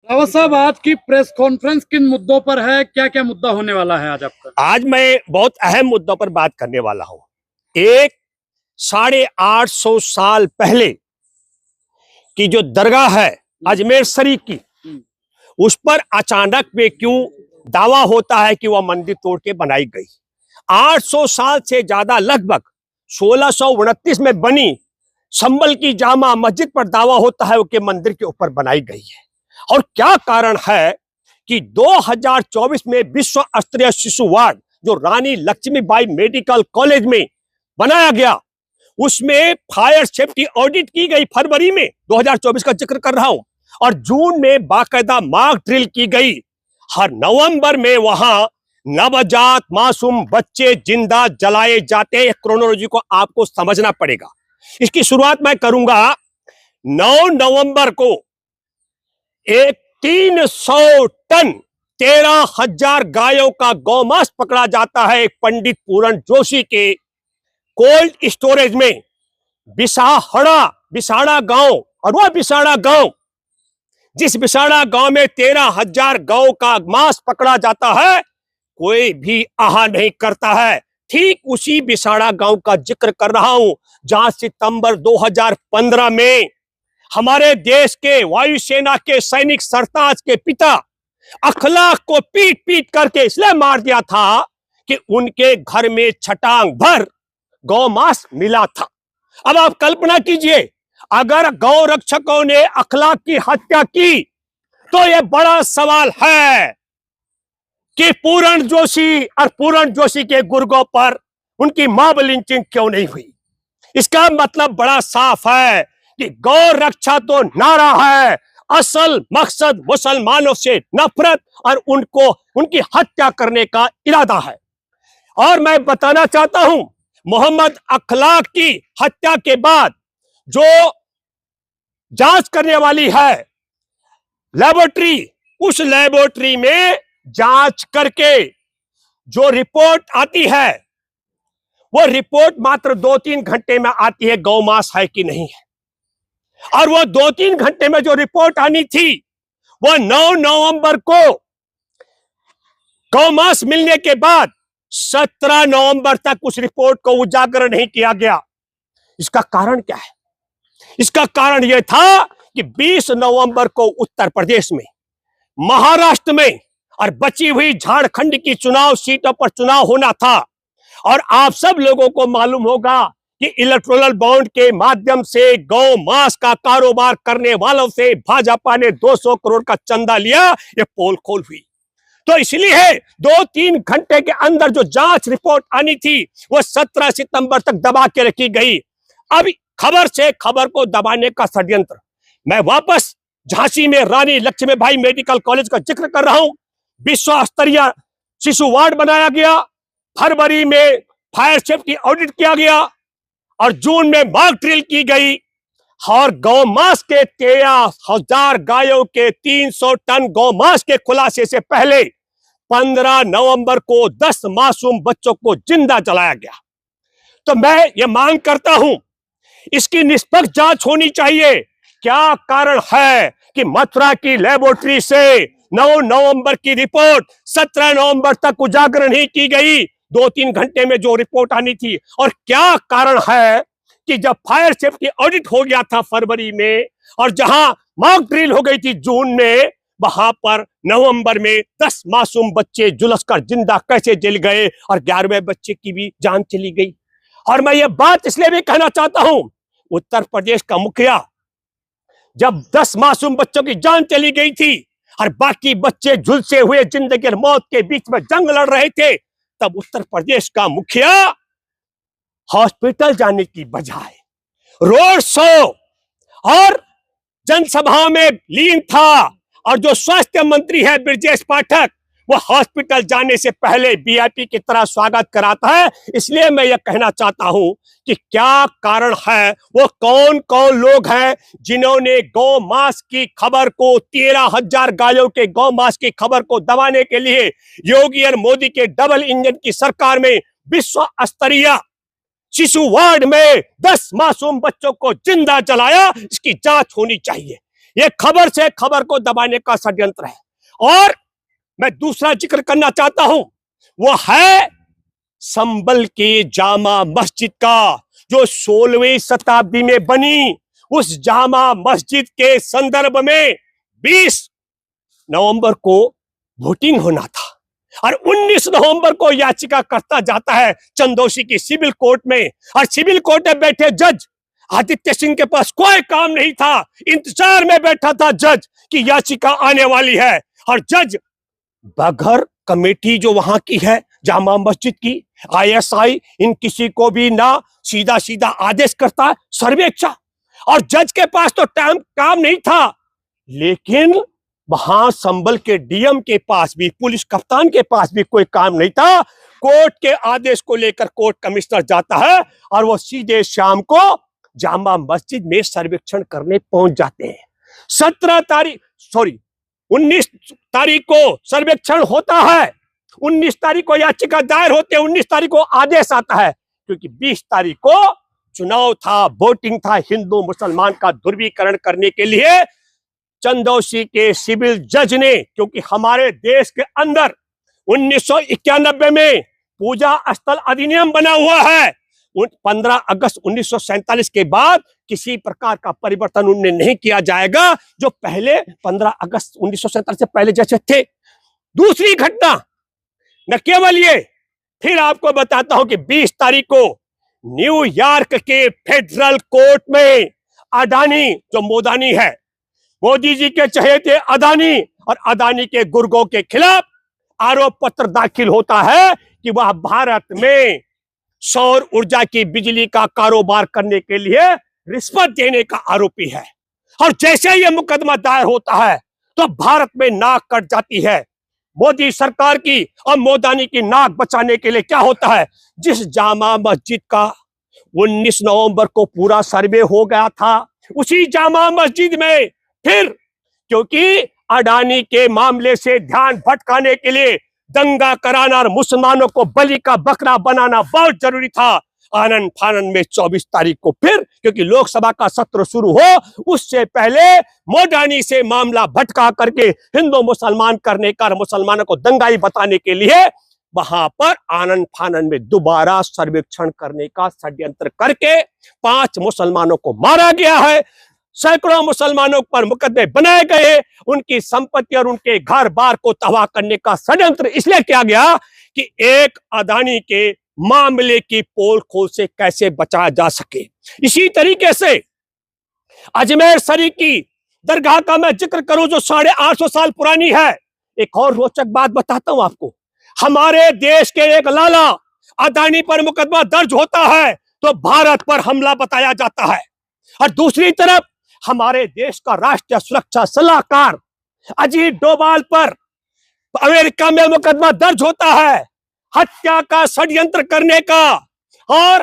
रावत साहब, आज की प्रेस कॉन्फ्रेंस किन मुद्दों पर है? क्या क्या मुद्दा होने वाला है आज आपका? आज मैं बहुत अहम मुद्दों पर बात करने वाला हूं। एक 850 साल पहले की जो दरगाह है अजमेर शरीफ की, उस पर अचानक में क्यों दावा होता है कि वह मंदिर तोड़ के बनाई गई। 800 साल से ज्यादा, लगभग 1629 में बनी संभल की जामा मस्जिद पर दावा होता है कि मंदिर के ऊपर बनाई गई है। और क्या कारण है कि 2024 में विश्व स्तरीय शिशु वार्ड जो रानी लक्ष्मीबाई मेडिकल कॉलेज में बनाया गया, उसमें फायर सेफ्टी ऑडिट की गई। फरवरी में 2024 का जिक्र कर रहा हूं, और जून में बाकायदा मॉक ड्रिल की गई। हर नवंबर में वहां नवजात मासूम बच्चे जिंदा जलाए जाते हैं। क्रोनोलॉजी को आपको समझना पड़ेगा। इसकी शुरुआत मैं करूंगा। 9 नवंबर को एक 300 टन 13,000 गायों का गौमांस पकड़ा जाता है पंडित पूरण जोशी के कोल्ड स्टोरेज में बिसाड़ा गांव। और वह बिसाड़ा गांव, जिस बिसाड़ा गांव में 13,000 गायों का मांस पकड़ा जाता है, कोई भी आहा नहीं करता है। ठीक उसी बिसाड़ा गांव का जिक्र कर रहा हूं जहां सितंबर 2015 में हमारे देश के वायुसेना के सैनिक सरताज के पिता अखलाक को पीट पीट करके इसलिए मार दिया था कि उनके घर में छटांग भर गौमांस मिला था। अब आप कल्पना कीजिए, अगर गौ रक्षकों ने अखलाक की हत्या की तो यह बड़ा सवाल है कि पूरण जोशी और पूरण जोशी के गुर्गों पर उनकी मॉब लिंचिंग क्यों नहीं हुई। इसका मतलब बड़ा साफ है कि गौ रक्षा तो नारा है, असल मकसद मुसलमानों से नफरत और उनकी हत्या करने का इरादा है। और मैं बताना चाहता हूं, मोहम्मद अखलाक की हत्या के बाद जो जांच करने वाली है लेबोरेटरी, उस लेबोरेटरी में जांच करके जो रिपोर्ट आती है, वो रिपोर्ट मात्र 2-3 घंटे में आती है गौमांस है कि नहीं है। और वो 2-3 घंटे में जो रिपोर्ट आनी थी, वो 9 नवंबर को गौमांस मिलने के बाद 17 नवंबर तक उस रिपोर्ट को उजागर नहीं किया गया। इसका कारण क्या है? इसका कारण यह था कि 20 नवंबर को उत्तर प्रदेश में, महाराष्ट्र में और बची हुई झारखंड की चुनाव सीटों पर चुनाव होना था। और आप सब लोगों को मालूम होगा कि इलेक्टोरल बॉन्ड के माध्यम से गौ मांस का कारोबार करने वालों से भाजपा ने 200 करोड़ का चंदा लिया। ये पोल खोल हुई। तो इसलिए 2-3 घंटे के अंदर जो जांच रिपोर्ट आनी थी, वो 17 सितंबर तक दबा के रखी गई। अब खबर से खबर को दबाने का षड्यंत्र। मैं वापस झांसी में रानी लक्ष्मीबाई मेडिकल कॉलेज का जिक्र कर रहा हूं। विश्व स्तरीय शिशु वार्ड बनाया गया, फरवरी में फायर सेफ्टी ऑडिट किया गया और जून में मॉक ड्रिल की गई। और गौमांस के 13,000 गायों के 300 टन गौमांस के खुलासे से पहले 15 नवंबर को 10 मासूम बच्चों को जिंदा जलाया गया। तो मैं ये मांग करता हूं, इसकी निष्पक्ष जांच होनी चाहिए। क्या कारण है कि मथुरा की लेबोरेटरी से 9 नवंबर की रिपोर्ट 17 नवंबर तक उजागर नहीं की गई, 2-3 घंटे में जो रिपोर्ट आनी थी। और क्या कारण है कि जब फायर सेफ्टी ऑडिट हो गया था फरवरी में, और जहां मॉक ड्रिल हो गई थी जून में, वहां पर नवंबर में 10 मासूम बच्चे झुलसकर जिंदा कैसे जल गए और 11वें बच्चे की भी जान चली गई। और मैं ये बात इसलिए भी कहना चाहता हूं, उत्तर प्रदेश का मुखिया जब 10 मासूम बच्चों की जान चली गई थी और बाकी बच्चे झुलसे हुए जिंदगी और मौत के बीच में जंग लड़ रहे थे, तब उत्तर प्रदेश का मुखिया हॉस्पिटल जाने की बजाय रोड शो और जनसभाओं में लीन था। और जो स्वास्थ्य मंत्री है ब्रजेश पाठक, वो हॉस्पिटल जाने से पहले वीआईपी की तरह स्वागत कराता है। इसलिए मैं यह कहना चाहता हूं कि क्या कारण है, वो कौन कौन लोग हैं जिन्होंने गौ मांस की खबर को, 13,000 गायों के गौ मांस की खबर को दबाने के लिए योगी और मोदी के डबल इंजन की सरकार में विश्व स्तरीय शिशु वार्ड में 10 मासूम बच्चों को जिंदा जलाया। इसकी जांच होनी चाहिए। ये खबर से खबर को दबाने का षड्यंत्र है। और मैं दूसरा जिक्र करना चाहता हूं, वो है संभल की जामा मस्जिद का, जो 16वीं शताब्दी में बनी। उस जामा मस्जिद के संदर्भ में 20 नवंबर को वोटिंग होना था और 19 नवंबर को याचिका करता जाता है चंदौसी की सिविल कोर्ट में। और सिविल कोर्ट में बैठे जज आदित्य सिंह के पास कोई काम नहीं था, इंतजार में बैठा था जज कि याचिका आने वाली है। और जज बगैर कमेटी जो वहां की है जामा मस्जिद की, ISI, इन किसी को भी ना सीधा सीधा आदेश करता सर्वेक्षण। और जज के पास तो काम नहीं था, लेकिन वहां संभल के DM के पास भी, पुलिस कप्तान के पास भी कोई काम नहीं था। कोर्ट के आदेश को लेकर कोर्ट कमिश्नर जाता है और वो सीधे शाम को जामा मस्जिद में सर्वेक्षण करने पहुंच जाते हैं। 19 तारीख को सर्वेक्षण होता है, 19 तारीख को याचिका दायर होते हैं, 19 तारीख को आदेश आता है, क्योंकि 20 तारीख को चुनाव था, वोटिंग था। हिंदू मुसलमान का ध्रुवीकरण करने के लिए चंदौसी के सिविल जज ने, क्योंकि हमारे देश के अंदर 1991 में पूजा स्थल अधिनियम बना हुआ है, 15 अगस्त 1947 के बाद किसी प्रकार का परिवर्तन उनने नहीं किया जाएगा, जो पहले 15 अगस्त 1947 से पहले जैसे थे। दूसरी घटना न केवल ये, फिर आपको बताता हूं कि 20 तारीख को न्यूयॉर्क के फेडरल कोर्ट में अडानी, जो मोदानी है, मोदी जी के चहेते अदानी और अदानी के गुर्गों के खिलाफ आरोप पत्र दाखिल होता है कि वह भारत में सौर ऊर्जा की बिजली का कारोबार करने के लिए रिश्वत देने का आरोपी है। और जैसे यह मुकदमा दायर होता है तो भारत में नाक कट जाती है मोदी सरकार की। और मोदानी की नाक बचाने के लिए क्या होता है, जिस जामा मस्जिद का 19 नवंबर को पूरा सर्वे हो गया था, उसी जामा मस्जिद में फिर, क्योंकि अडानी के मामले से ध्यान भटकाने के लिए दंगा कराना और मुसलमानों को बलि का बकरा बनाना बहुत जरूरी था, आनन फानन में 24 तारीख को फिर, क्योंकि लोकसभा का सत्र शुरू हो उससे पहले मोदानी से मामला भटका करके हिंदू मुसलमान करने का, मुसलमानों को दंगाई बताने के लिए वहां पर आनन फानन में दोबारा सर्वेक्षण करने का षड्यंत्र करके 5 मुसलमानों को मारा गया है। सैकड़ों मुसलमानों पर मुकदमे बनाए गए, उनकी संपत्ति और उनके घर बार को तबाह करने का षड्यंत्र इसलिए किया गया कि एक अदानी के मामले की पोल खोल से कैसे बचाया जा सके। इसी तरीके से अजमेर शरीफ की दरगाह का मैं जिक्र करूं जो 850 साल पुरानी है। एक और रोचक बात बताता हूं आपको, हमारे देश के एक लाला अदानी पर मुकदमा दर्ज होता है तो भारत पर हमला बताया जाता है, और दूसरी तरफ हमारे देश का राष्ट्रीय सुरक्षा सलाहकार अजीत डोभाल पर अमेरिका में मुकदमा दर्ज होता है हत्या का षड्यंत्र करने का, और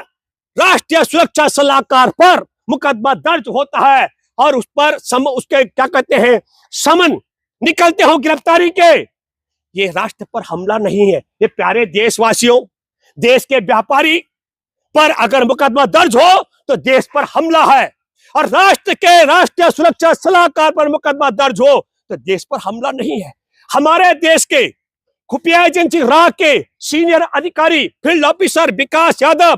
राष्ट्रीय सुरक्षा सलाहकार पर मुकदमा दर्ज होता है और उस पर उसके क्या कहते हैं समन निकलते हो गिरफ्तारी के। ये राष्ट्र पर हमला नहीं है, ये प्यारे देशवासियों, देश के व्यापारी पर अगर मुकदमा दर्ज हो तो देश पर हमला है, और राष्ट्र के राष्ट्रीय सुरक्षा सलाहकार पर मुकदमा दर्ज हो तो देश पर हमला नहीं है। हमारे देश के खुफिया एजेंसी राह के सीनियर अधिकारी फील्ड ऑफिसर विकास यादव,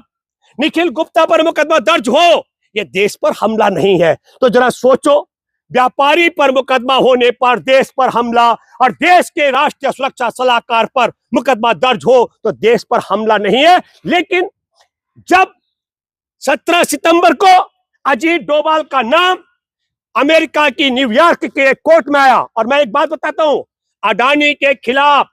निखिल गुप्ता पर मुकदमा दर्ज हो, यह देश पर हमला नहीं है। तो जरा सोचो, व्यापारी पर मुकदमा होने पर देश पर हमला, और देश के राष्ट्रीय सुरक्षा सलाहकार पर मुकदमा दर्ज हो तो देश पर हमला नहीं है। लेकिन जब 17 सितंबर को अजीत डोभाल का नाम अमेरिका की न्यूयॉर्क के कोर्ट में आया, और मैं एक बात बताता हूं, अडानी के खिलाफ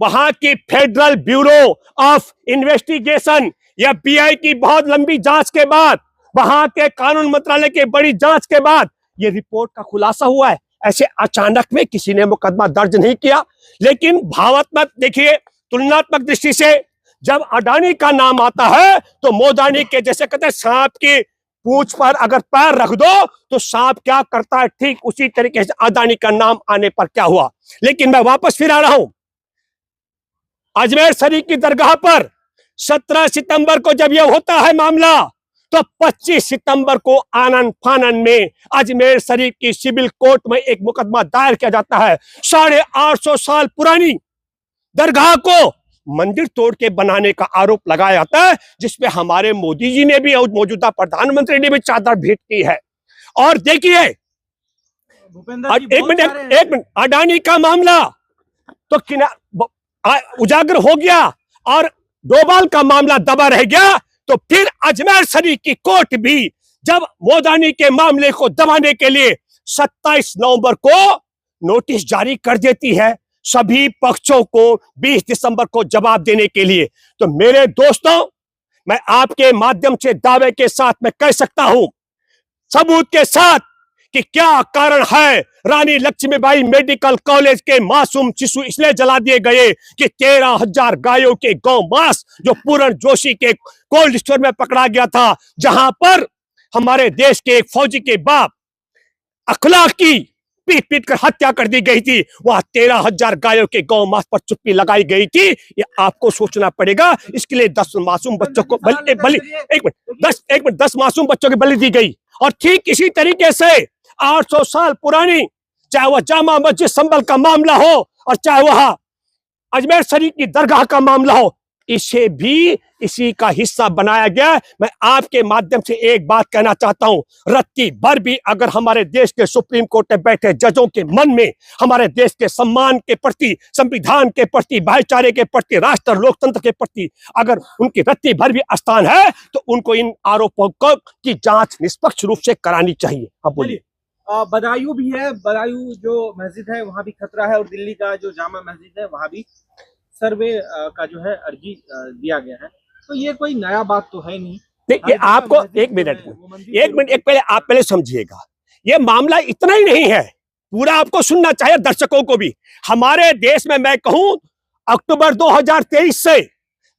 वहां की फेडरल ब्यूरो ऑफ इन्वेस्टिगेशन या FBI की बहुत लंबी जांच के बाद, वहां के कानून मंत्रालय की बड़ी जांच के बाद यह रिपोर्ट का खुलासा हुआ है। ऐसे अचानक में किसी ने मुकदमा दर्ज नहीं किया। लेकिन भावात्मक देखिए, तुलनात्मक दृष्टि से जब अडानी का नाम आता है तो मोदानी के जैसे कहते हैं सांप की पूंछ पर अगर पैर रख दो तो सांप क्या करता है, ठीक उसी तरीके से अडानी का नाम आने पर क्या हुआ। लेकिन मैं वापस फिर आ रहा हूं, अजमेर शरीफ की दरगाह पर 17 सितंबर को जब यह होता है मामला, तो 25 सितंबर को आनन फानन में अजमेर शरीफ की सिविल कोर्ट में एक मुकदमा दायर किया जाता है। 850 साल पुरानी दरगाह को मंदिर तोड़ के बनाने का आरोप लगाया जाता है, जिसपे हमारे मोदी जी ने भी और मौजूदा प्रधानमंत्री ने भी चादर भेंट की है। और देखिए, एक मिनट, अडानी का मामला तो उजागर हो गया और डोभाल का मामला दबा रह गया, तो फिर अजमेर शरीफ की कोर्ट भी जब मोदानी के मामले को दबाने के लिए 27 नवंबर को नोटिस जारी कर देती है सभी पक्षों को 20 दिसंबर को जवाब देने के लिए। तो मेरे दोस्तों, मैं आपके माध्यम से दावे के साथ मैं कह सकता हूं, सबूत के साथ, कि क्या कारण है रानी लक्ष्मीबाई मेडिकल कॉलेज के मासूम शिशु इसलिए जला दिए गए कि 13,000 गायों के गौ मांस जो पूरण जोशी के कोल्ड स्टोर में पकड़ा गया था, जहां पर हमारे देश के एक फौजी के बाप अखलाक की पीट पीट कर हत्या कर दी गई थी, वह 13,000 गायों के गौ मांस पर चुप्पी लगाई गई थी। ये आपको सोचना पड़ेगा। इसके लिए 10 मासूम बच्चों को बलि 10 मासूम बच्चों की बलि दी गई। और ठीक इसी तरीके से 800 साल पुरानी, चाहे वह जामा मस्जिद संभल का मामला हो और चाहे वह अजमेर शरीफ की दरगाह का मामला हो, इसे भी इसी का हिस्सा बनाया गया। मैं आपके माध्यम से एक बात कहना चाहता हूं, रत्ती भर भी अगर हमारे देश के सुप्रीम कोर्ट में बैठे जजों के मन में हमारे देश के सम्मान के प्रति, संविधान के प्रति, भाईचारे के प्रति, राष्ट्र लोकतंत्र के प्रति अगर उनकी रत्ती भर भी स्थान है, तो उनको इन आरोपों की जांच निष्पक्ष रूप से करानी चाहिए। अब बोलिए। बदायूं भी है, बदायूं जो मस्जिद है वहां भी खतरा है, और दिल्ली का जो जामा मस्जिद है वहां भी सर्वे का जो है अर्जी दिया गया है। तो ये कोई नया बात तो है नहीं। देखिए, आपको एक मिनट पहले आप समझिएगा, ये मामला इतना ही नहीं है, पूरा आपको सुनना चाहिए, दर्शकों को भी। हमारे देश में मैं कहूं, अक्टूबर 2023 से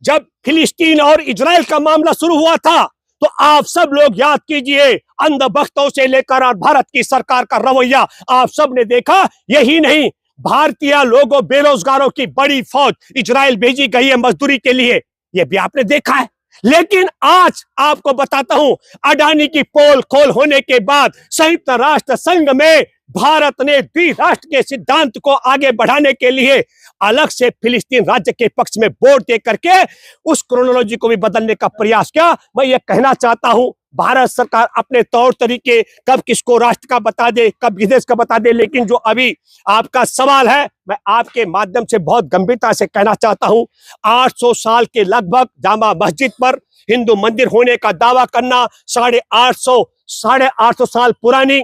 जब फिलिस्तीन और इजराइल का मामला शुरू हुआ था, तो आप सब लोग याद कीजिए, अंधभक्तों से लेकर और भारत की सरकार का रवैया आप सब ने देखा। यही नहीं, भारतीय लोगों, बेरोजगारों की बड़ी फौज इजराइल भेजी गई है मजदूरी के लिए, यह भी आपने देखा है। लेकिन आज आपको बताता हूं, अडानी की पोल खोल होने के बाद संयुक्त राष्ट्र संघ में भारत ने द्विराष्ट्र के सिद्धांत को आगे बढ़ाने के लिए अलग से फिलिस्तीन राज्य के पक्ष में वोट दे करके उस क्रोनोलॉजी को भी बदलने का प्रयास किया। मैं ये कहना चाहता हूं, भारत सरकार अपने तौर तरीके कब किसको राष्ट्र का बता दे, कब विदेश का बता दे, लेकिन जो अभी आपका सवाल है, मैं आपके माध्यम से बहुत गंभीरता से कहना चाहता हूं, 800 साल के लगभग जामा मस्जिद पर हिंदू मंदिर होने का दावा करना, 850 साल पुरानी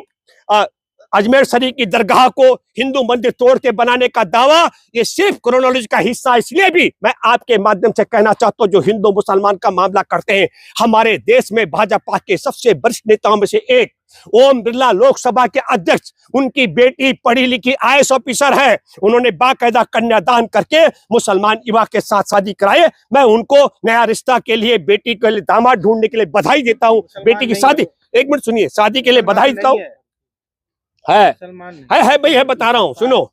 अजमेर शरीफ की दरगाह को हिंदू मंदिर तोड़ के बनाने का दावा, ये सिर्फ क्रोनोलॉजी का हिस्सा। इसलिए भी मैं आपके माध्यम से कहना चाहता हूं, जो हिंदू मुसलमान का मामला करते हैं, हमारे देश में भाजपा के सबसे वरिष्ठ नेताओं में से एक ओम बिरला लोकसभा के अध्यक्ष, उनकी बेटी पढ़ी लिखी IAS ऑफिसर है। उन्होंने बाकायदा कन्यादान करके मुसलमान युवा के साथ शादी कराए। मैं उनको नया रिश्ता के लिए, बेटी के लिए दामाद ढूंढने के लिए बधाई देता हूँ। बेटी की शादी, एक मिनट सुनिए, शादी के लिए बधाई देता हूँ। है भाई, है, बता रहा हूं, सुनो,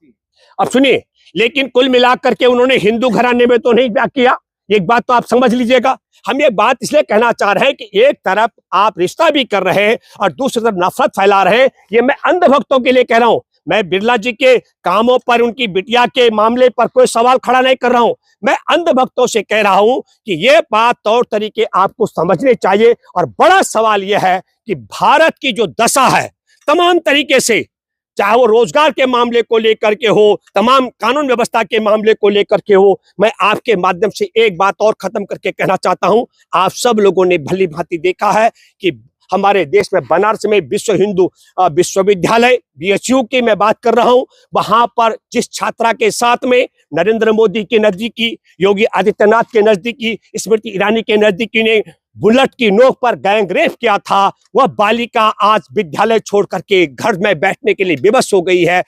अब सुनिए। लेकिन कुल मिलाकर के उन्होंने हिंदू घराने में तो नहीं ब्याह किया, एक बात तो आप समझ लीजिएगा। हम ये बात इसलिए कहना चाह रहे हैं कि एक तरफ आप रिश्ता भी कर रहे हैं और दूसरी तरफ नफरत फैला रहे हैं। ये मैं अंधभक्तों के लिए कह रहा हूं, मैं बिरला जी के कामों पर, उनकी बिटिया के मामले पर कोई सवाल खड़ा नहीं कर रहा हूं। मैं अंधभक्तों से कह रहा हूं कि ये बात, तौर तरीके आपको समझने चाहिए। और बड़ा सवाल यह है कि भारत की जो दशा है तमाम तरीके से, चाहे वो रोजगार के मामले को लेकर के हो, तमाम कानून व्यवस्था के मामले को लेकर के हो, मैं आपके माध्यम से एक बात और खत्म करके कहना चाहता हूं। आप सब लोगों ने भली भांति देखा है कि हमारे देश में बनारस में विश्व हिंदू विश्वविद्यालय BHU की मैं बात कर रहा हूं, वहां पर जिस छात्रा के साथ में नरेंद्र मोदी के नजदीकी, योगी आदित्यनाथ के नजदीकी, स्मृति ईरानी के नजदीकी ने बुलेट की नोक पर गैंग रेप किया था, वह बालिका आज विद्यालय छोड़ करके घर में बैठने के लिए विवश हो गई है।